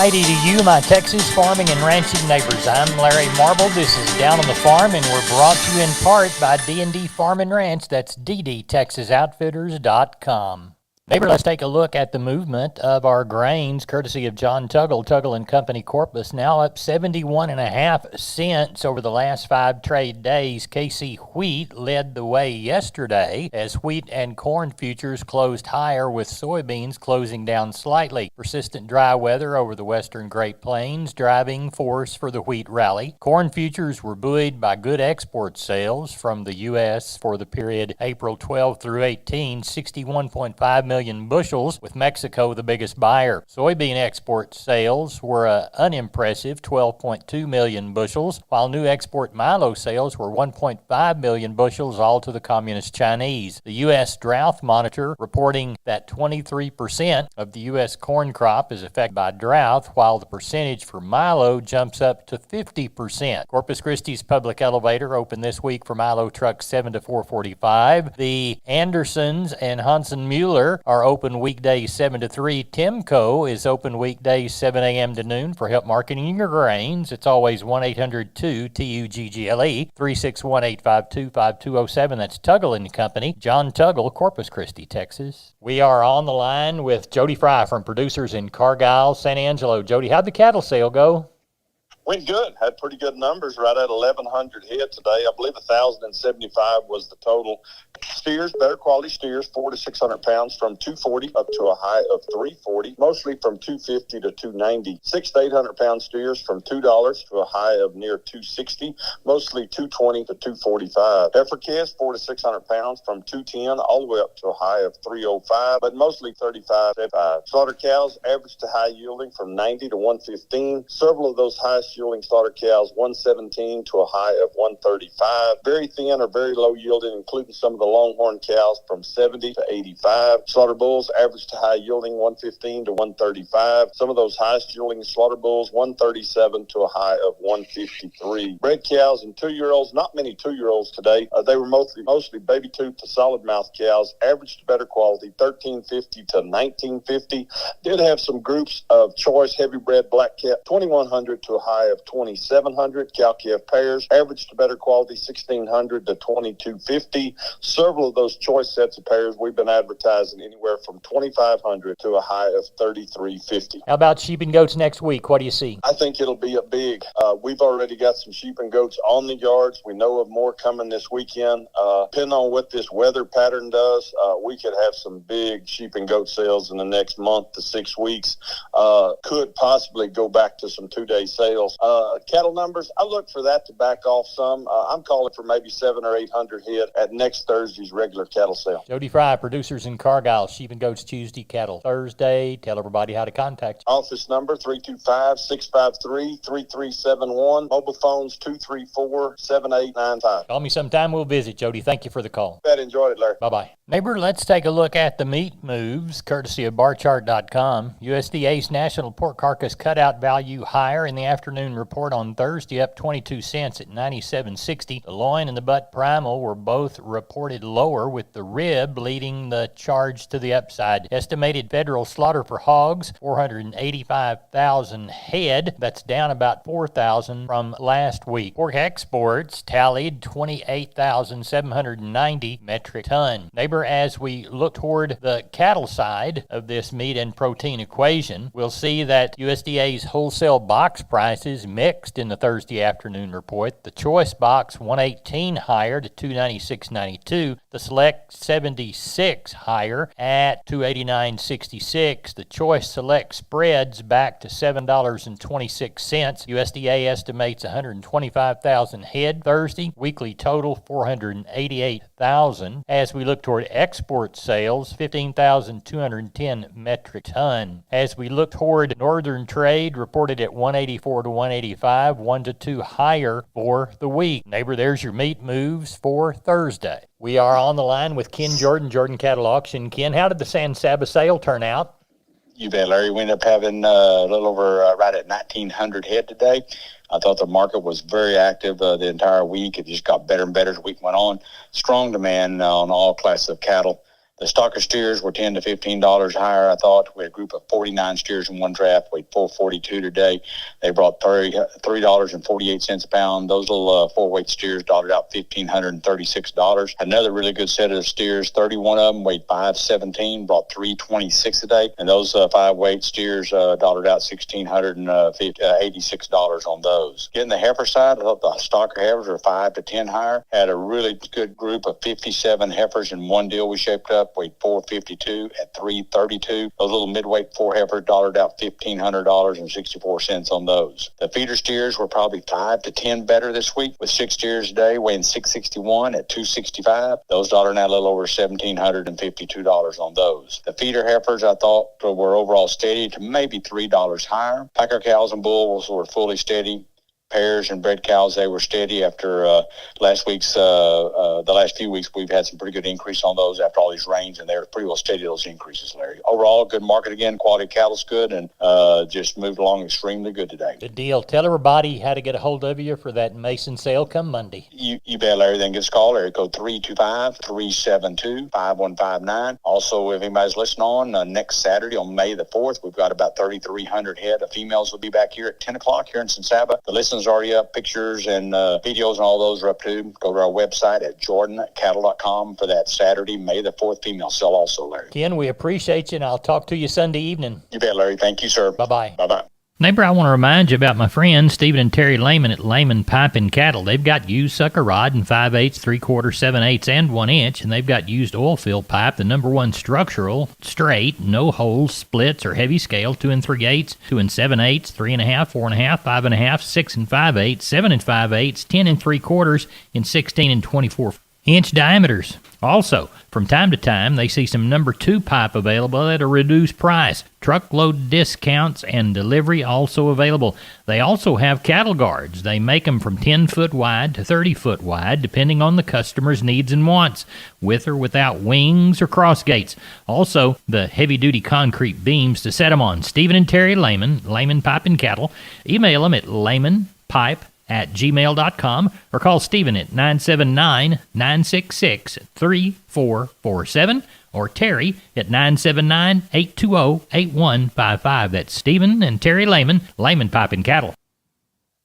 Alrighty to you, my Texas farming and ranching neighbors. I'm Larry Marble. This is Down on the Farm, and we're brought to you in part by D&D Farm and Ranch. That's ddtexasoutfitters.com. Neighbor, let's take a look at the movement of our grains, courtesy of John Tuggle and Company Corpus, now up 71.5 cents over the last 5 trade days. KC wheat led the way yesterday as wheat and corn futures closed higher, with soybeans closing down slightly. Persistent dry weather over the western Great Plains driving force for the wheat rally. Corn futures were buoyed by good export sales from the U.S. for the period April 12 through 18, 61.5 million bushels, with Mexico the biggest buyer. Soybean export sales were unimpressive 12.2 million bushels, while new export milo sales were 1.5 million bushels, all to the Communist Chinese. The U.S. Drought Monitor reporting that 23% of the U.S. corn crop is affected by drought, while the percentage for milo jumps up to 50%. Corpus Christi's public elevator opened this week for milo trucks 7 to 445. The Andersons and Hansen Mueller are open weekdays 7 to 3. Timco is open weekdays 7 a.m. to noon for help marketing your grains. It's always 1-800-2-TUGGLE, 361-852-5207. That's Tuggle and Company. John Tuggle, Corpus Christi, Texas. We are on the line with Jody Fry from Producers in Cargyle, San Angelo. Jody, how'd the cattle sale go? Went good. Had pretty good numbers, right at 1,100 head today. I believe 1,075 was the total. Steers, better quality steers, 400 to 600 pounds, from 240 up to a high of 340, mostly from 250 to 290. 600 to 800 pound steers from $2 to a high of near 260, mostly 220 to 245. Heifer calves, 400 to 600 pounds, from 210 all the way up to a high of 305, but mostly 35 to 55. Slaughter cows, average to high yielding from 90 to 115. Several of those highest yielding slaughter cows, 117 to a high of 135. Very thin or very low yielding, including some of the longhorn cows, from 70 to 85. Slaughter bulls, average to high yielding, 115 to 135. Some of those highest yielding slaughter bulls, 137 to a high of 153. Bred cows and 2-year-olds, not many 2-year-olds today. They were mostly baby tooth to solid mouth cows, average to better quality, 1350 to 1950. Did have some groups of choice heavy bred black cat, 2100 to a high of 2700. Cow calf pairs, average to better quality, 1600 to 2250. Several of those choice sets of pairs we've been advertising anywhere from 2,500 to a high of 3,350. How about sheep and goats next week? What do you see? I think it'll be a big. We've already got some sheep and goats on the yards. We know of more coming this weekend. Depending on what this weather pattern does, we could have some big sheep and goat sales in the next month to 6 weeks. Could possibly go back to some 2-day sales. Cattle numbers, I look for that to back off some. I'm calling for maybe 700 or 800 head at next Thursday's regular cattle sale. Jody Fry, Producers in Cargyle, Sheep and Goats Tuesday, Cattle Thursday. Tell everybody how to contact you. Office number 325-653-3371. Mobile phones 234-7895. Call me sometime. We'll visit. Jody, thank you for the call. Bet, enjoyed it, Larry. Bye-bye. Neighbor, let's take a look at the meat moves, courtesy of barchart.com. USDA's national pork carcass cutout value higher in the afternoon report on Thursday, up 22 cents at 97.60. The loin and the butt primal were both reported lower, with the rib leading the charge to the upside. Estimated federal slaughter for hogs, 485,000 head. That's down about 4,000 from last week. Pork exports tallied 28,790 metric ton. Neighbor, as we look toward the cattle side of this meat and protein equation, we'll see that USDA's wholesale box prices mixed in the Thursday afternoon report. The choice box 118 higher to 296.92. The select 76 higher at 289.66. The choice select spreads back to $7.26. USDA estimates 125,000 head Thursday. Weekly total 488,000. As we look toward export sales, 15,210 metric ton. As we look toward northern trade, reported at 184 to 185, 1 to 2 higher for the week. Neighbor, there's your meat moves for Thursday. We are on the line with Ken Jordan Cattle Auction. Ken, how did the San Saba sale turn out? You bet, Larry. We ended up having a little over right at 1,900 head today. I thought the market was very active the entire week. It just got better and better as the week went on. Strong demand on all classes of cattle. The stocker steers were $10 to $15 higher, I thought. We had a group of 49 steers in one draft, weighed 442 today. They brought $3.48 a pound. Those little 4-weight steers dotted out $1,536. Another really good set of steers, 31 of them, weighed 517, brought $326 a day. And those 5-weight steers dotted out $1,686 on those. Getting the heifer side, I thought the stocker heifers were 5 to 10 higher. Had a really good group of 57 heifers in one deal we shaped up, weighed 452 at 332. Those little midweight 4 heifers dollared out $1,500.64 on those. The feeder steers were probably 5 to 10 better this week, with 6 steers a day weighing 661 at 265. Those dollared out a little over $1,752 on those. The feeder heifers I thought were overall steady to maybe $3 higher. Packer cows and bulls were fully steady. Pairs and bred cows, they were steady after last week's, the last few weeks. We've had some pretty good increase on those after all these rains, and they're pretty well steady, those increases, Larry. Overall, good market again. Quality cattle's good, and just moved along extremely good today. Good deal. Tell everybody how to get a hold of you for that Mason sale come Monday. You bet, Larry. Then give us a call, area code 325-372-5159. Also, if anybody's listening on, next Saturday on May the 4th, we've got about 3,300 head of females will be back here at 10 o'clock here in San Saba. The listings already up, pictures and videos and all those are up too. Go to our website at jordancattle.com for that Saturday, May the 4th female sale also, Larry. Ken, we appreciate you, and I'll talk to you Sunday evening. You bet, Larry. Thank you, sir. Bye-bye. Bye-bye. Neighbor, I want to remind you about my friends Stephen and Terry Lehman at Lehman Pipe and Cattle. They've got used sucker rod in 5/8, 3/4, 7/8, and 1 inch, and they've got used oil fill pipe, the #1 structural, straight, no holes, splits, or heavy scale, 2 3/8, 2 7/8, 3.5, 4.5, 5.5, 6 5/8, 7 5/8, 10 3/4, and 16 24-inch diameters. Also, from time to time, they see some #2 pipe available at a reduced price. Truckload discounts and delivery also available. They also have cattle guards. They make them from 10-foot wide to 30-foot wide, depending on the customer's needs and wants, with or without wings or cross gates. Also, the heavy-duty concrete beams to set them on. Stephen and Terry Lehman, Lehman Pipe and Cattle. Email them at lehmanpipe@gmail.com or call Stephen at 979-966-3447 or Terry at 979-820-8155. That's Stephen and Terry Lehman, Lehman Pipe and Cattle.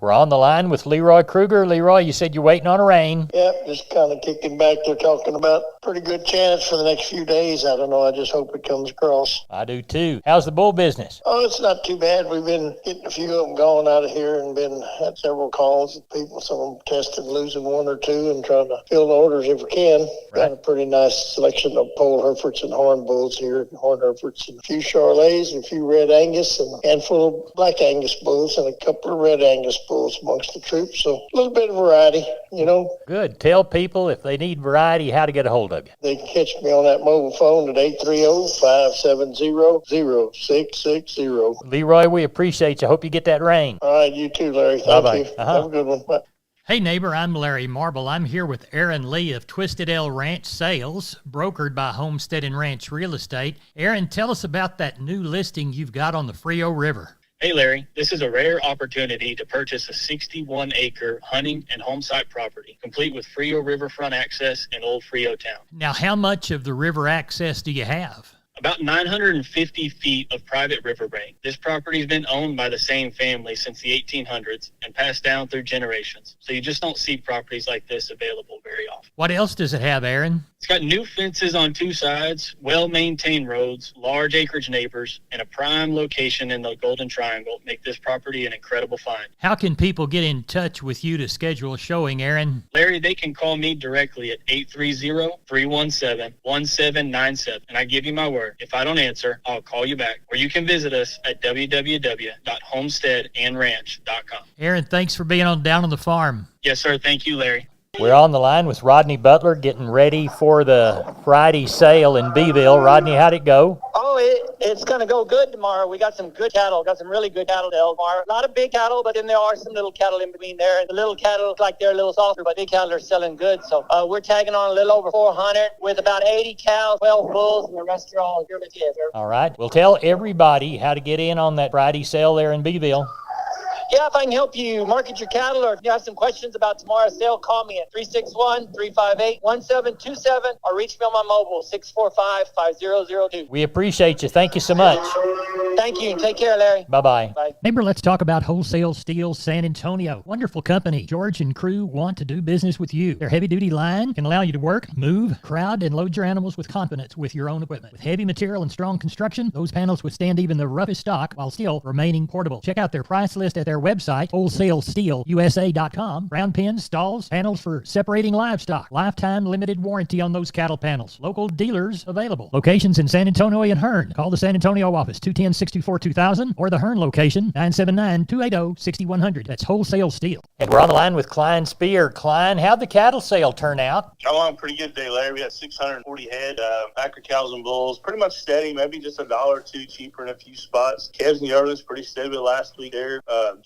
We're on the line with Leroy Kruger. Leroy, you said you're waiting on a rain. Yep, just kind of kicking back. They're talking about pretty good chance for the next few days. I don't know. I just hope it comes across. I do too. How's the bull business? Oh, it's not too bad. We've been getting a few of them going out of here and had several calls with people. Some of them tested losing 1 or 2 and trying to fill the orders if we can. Right. Got a pretty nice selection of pole Herefords and horn bulls here. Horn Herefords and a few Charolais and a few Red Angus and a handful of Black Angus bulls and a couple of Red Angus bulls amongst the troops. So a little bit of variety, you know. Good. Tell people if they need variety how to get a hold of you. They can catch me on that mobile phone at 830-570-0660. Leroy, we appreciate you. Hope you get that rain. All right, you too, Larry. Thank Bye-bye. you. Have a good one. Bye. Hey neighbor, I'm Larry Marble. I'm here with Aaron Lee of Twisted L Ranch Sales, brokered by Homestead and Ranch Real Estate. Aaron, tell us about that new listing you've got on the Frio River. Hey Larry, this is a rare opportunity to purchase a 61-acre hunting and home site property, complete with Frio riverfront access in Old Frio Town. Now, how much of the river access do you have? About 950 feet of private riverbank. This property's been owned by the same family since the 1800s and passed down through generations. So you just don't see properties like this available very often. What else does it have, Aaron? It's got new fences on 2 sides, well-maintained roads, large acreage neighbors, and a prime location in the Golden Triangle make this property an incredible find. How can people get in touch with you to schedule a showing, Aaron? Larry, they can call me directly at 830-317-1797, and I give you my word. If I don't answer, I'll call you back. Or you can visit us at www.homesteadandranch.com. Aaron, thanks for being down on the farm. Yes, sir. Thank you, Larry. We're on the line with Rodney Butler, getting ready for the Friday sale in Beeville. Rodney, how'd it go? Oh, it's going to go good tomorrow. We got some good cattle, got some really good cattle to sell tomorrow. A lot of big cattle, but then there are some little cattle in between there. The little cattle look like they're a little softer, but big cattle are selling good. So we're tagging on a little over 400 with about 80 cows, 12 bulls, and the rest are all here with you. All right. Well, tell everybody how to get in on that Friday sale there in Beeville. Yeah, if I can help you market your cattle or if you have some questions about tomorrow's sale, call me at 361-358-1727 or reach me on my mobile, 645-5002. We appreciate you. Thank you so much. Thank you. Take care, Larry. Bye-bye. Bye. Neighbor, let's talk about Wholesale Steel San Antonio. Wonderful company. George and crew want to do business with you. Their heavy-duty line can allow you to work, move, crowd, and load your animals with confidence with your own equipment. With heavy material and strong construction, those panels withstand even the roughest stock while still remaining portable. Check out their price list at their website, wholesalesteelusa.com. Round pins, stalls, panels for separating livestock. Lifetime limited warranty on those cattle panels. Local dealers available. Locations in San Antonio and Hearn. Call the San Antonio office, 210-624-2000, or the Hearn location, 979-280-6100. That's Wholesale Steel. And we're on the line with Klein Spear. Klein, how'd the cattle sale turn out? Got along pretty good day, Larry. We had 640 head, packer cows and bulls, pretty much steady, maybe just $1 or $2 cheaper in a few spots. Calves and yearlings pretty steady last week there.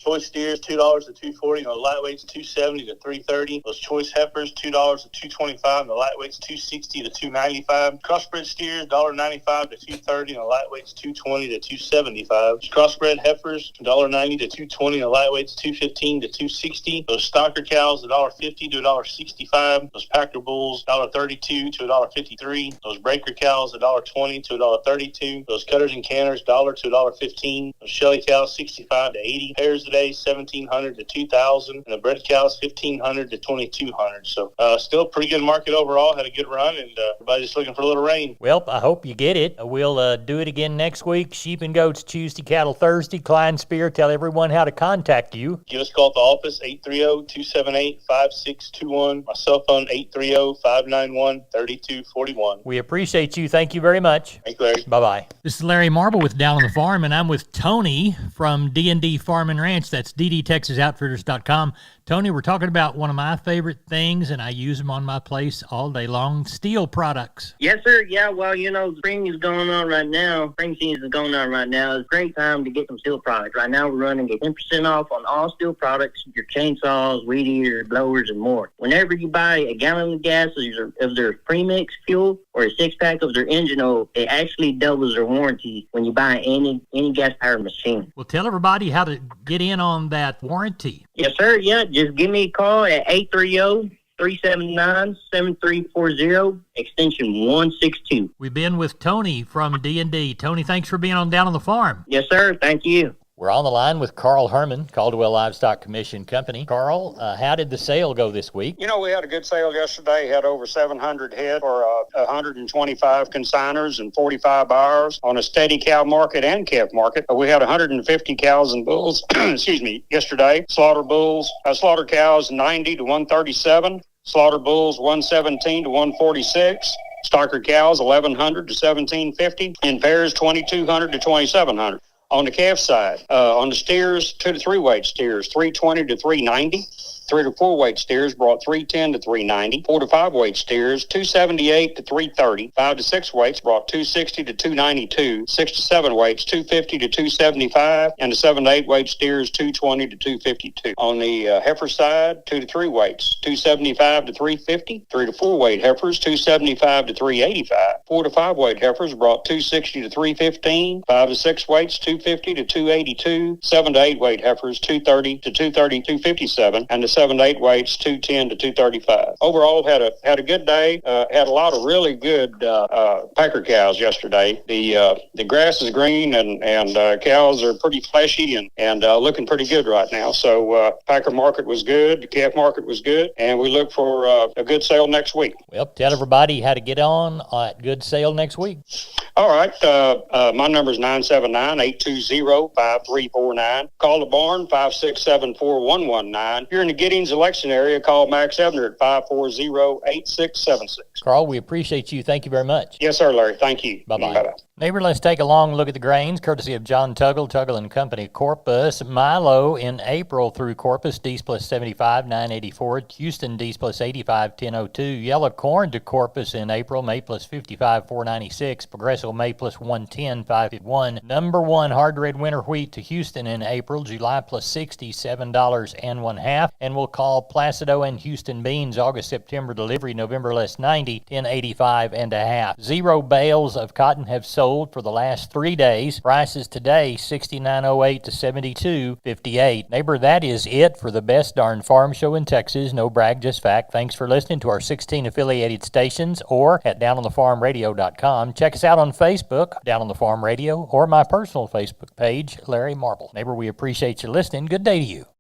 Choice steers $2 to $2.40, and the lightweights $2.70 to $3.30. Those choice heifers $2 to $2.25, and the lightweights $2.60 to $2.95. Crossbred steers $1.95 to $2.30, and the lightweights $2.20 to $2.75. Crossbred heifers $1.90 to $2.20, and the lightweights $2.15 to $2.60. Those stocker cows $1.50 to $1.65. Those packer bulls $1.32 to $1.53. Those breaker cows $1.20 to $1.32. Those cutters and canners $1 to $1.15. Those shelly cows 65 to 80. Pairs today 1,700 to 2,000, and the bred cows 1,500 to 2,200. So still a pretty good market overall. Had a good run, and everybody's just looking for a little rain. Well, I hope you get it. We'll do it again next week. Sheep and goats Tuesday, cattle Thursday. Klein Spear, tell everyone how to contact you. Give us a call at the office, 830-278-5621. My cell phone, 830-591-3241. We appreciate you. Thank you very much. Thanks, Larry. Bye-bye. This is Larry Marble with Down on the Farm, and I'm with Tony from D&D Farm and Ranch. That's ddtexasoutfitters.com. Tony, we're talking about one of my favorite things, and I use them on my place all day long, steel products. Yes, sir. Yeah, well, spring is going on right now. Spring season is going on right now. It's a great time to get some steel products. Right now, we're running a 10% off on all steel products, your chainsaws, weed eaters, blowers, and more. Whenever you buy a gallon of gas of their premix fuel or a six-pack of their engine oil, it actually doubles their warranty when you buy any gas-powered machine. Well, tell everybody how to get in on that warranty. Yes, sir. Yeah, just give me a call at 830-379-7340, extension 162. We've been with Tony from D&D. Tony, thanks for being on Down on the Farm. Yes, sir. Thank you. We're on the line with Carl Herman, Caldwell Livestock Commission Company. Carl, how did the sale go this week? We had a good sale yesterday. Had over 700 head for 125 consigners and 45 buyers on a steady cow market and calf market. We had 150 cows and bulls, yesterday. Slaughter cows 90 to 137. Slaughter bulls 117 to 146. Stocker cows 1,100 to 1,750. In pairs 2,200 to 2,700. On the calf side, on the steers, 2 to 3 weight steers, 320 to 390. 3 to 4 weight steers brought 310 to 390. 4 to 5 weight steers, 278 to 330. 5 to 6 weights brought 260 to 292. 6 to 7 weights, 250 to 275. And the 7 to 8 weight steers, 220 to 252. On the heifer side, 2 to 3 weights, 275 to 350. 3 to 4 weight heifers, 275 to 385. 4 to 5 weight heifers brought 260 to 315. 5 to 6 weights, 250 to 282. 7 to 8 weight heifers, 230 to 257. And the 7 to 8 weights, 210 to 235. Overall, had a good day. Had a lot of really good packer cows yesterday. The grass is green and cows are pretty fleshy and looking pretty good right now. So packer market was good. The calf market was good, and we look for a good sale next week. Well, tell everybody how to get on at good sale next week. All right. My number is 979-820-5349. Call the barn, 567-4119. If you're in the Giddings election area, call Max Ebner at 540-8676. Carl, we appreciate you. Thank you very much. Yes, sir, Larry. Thank you. Bye-bye. Bye-bye. Neighbor, let's take a long look at the grains, courtesy of John Tuggle and Company. Corpus, Milo in April through Corpus, D's plus 75, 984. Houston, D's plus 85, 1002. Yellow corn to Corpus in April, May plus 55, 496. Progresso, May plus 110, 551. Number one hard red winter wheat to Houston in April, July plus 60, $7 and 1/2. And we'll call Placido and Houston beans, August, September delivery, November less 90, 1085 and a half. 0 bales of cotton have sold for the last 3 days. Prices today, 69.08 to 72.58. Neighbor, that is it for the best darn farm show in Texas. No brag, just fact. Thanks for listening to our 16 affiliated stations or at downonthefarmradio.com. Check us out on Facebook, Down on the Farm Radio, or my personal Facebook page, Larry Marble. Neighbor, we appreciate you listening. Good day to you.